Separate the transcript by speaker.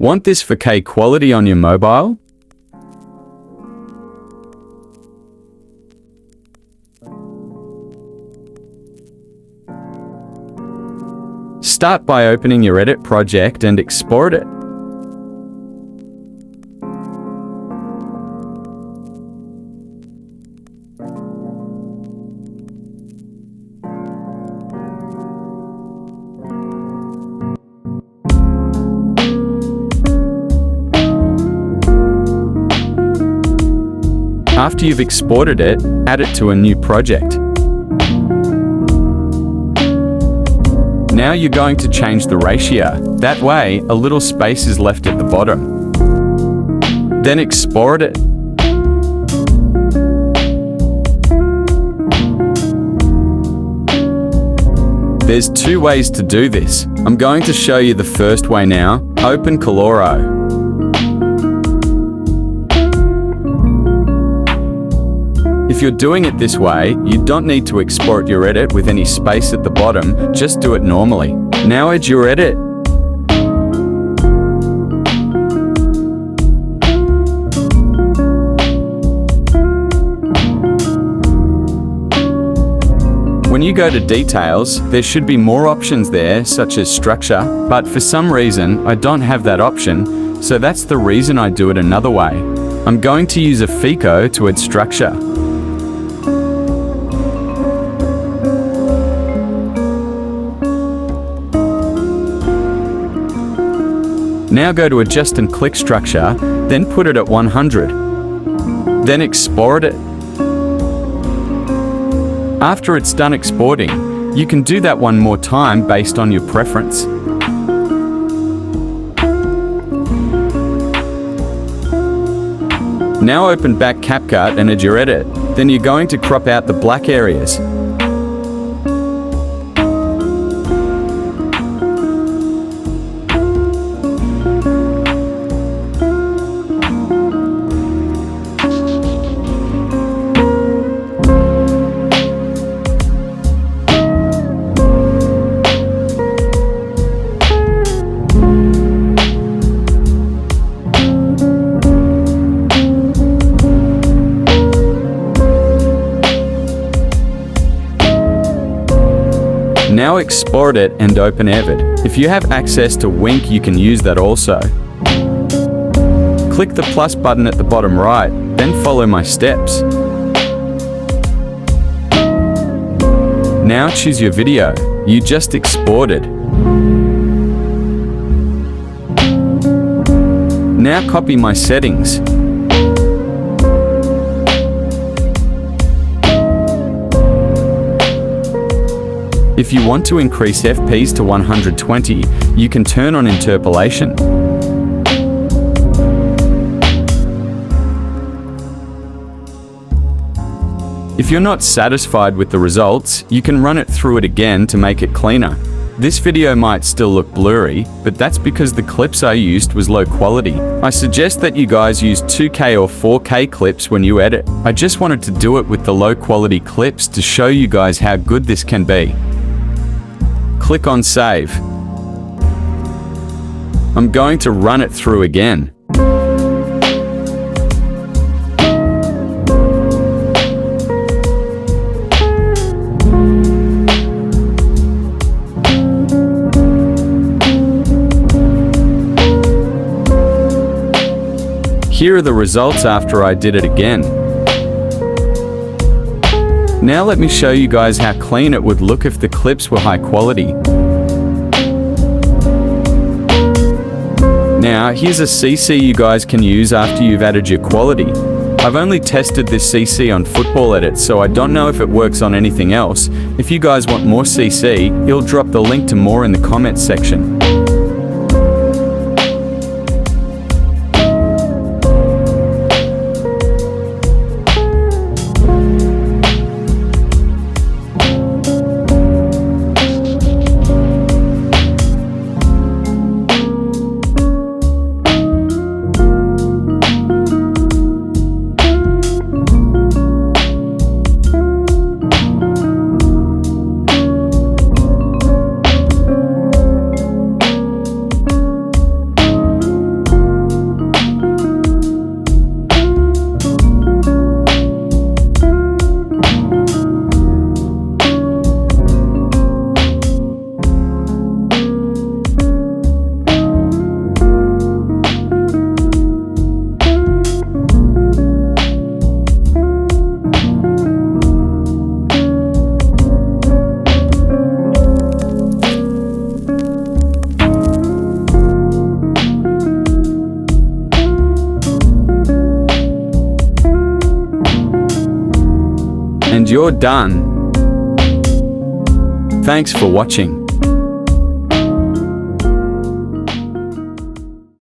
Speaker 1: Want this 4K quality on your mobile? Start by opening your edit project and export it. After you've exported it, add it to a new project. Now you're going to change the ratio. That way, a little space is left at the bottom. Then export it. There's two ways to do this. I'm going to show you the first way now. Open Koloro. If you're doing it this way, you don't need to export your edit with any space at the bottom, just do it normally. Now add your edit. When you go to details, there should be more options there, such as structure, but for some reason, I don't have that option, so that's the reason I do it another way. I'm going to use Efiko to add structure. Now go to Adjust and click Structure, then put it at 100. Then export it. After it's done exporting, you can do that one more time based on your preference. Now open back CapCut and add your edit. Then you're going to crop out the black areas. Now export it and open AirVid. If you have access to Wink, you can use that also. Click the plus button at the bottom right, then follow my steps. Now choose your video you just exported. Now copy my settings. If you want to increase FPS to 120, you can turn on interpolation. If you're not satisfied with the results, you can run it through it again to make it cleaner. This video might still look blurry, but that's because the clips I used was low quality. I suggest that you guys use 2K or 4K clips when you edit. I just wanted to do it with the low quality clips to show you guys how good this can be. Click on Save. I'm going to run it through again. Here are the results after I did it again. Now let me show you guys how clean it would look if the clips were high quality. Now here's a CC you guys can use after you've added your quality. I've only tested this CC on football edits, so I don't know if it works on anything else. If you guys want more CC, he'll drop the link to more in the comments section. And you're done. Thanks for watching.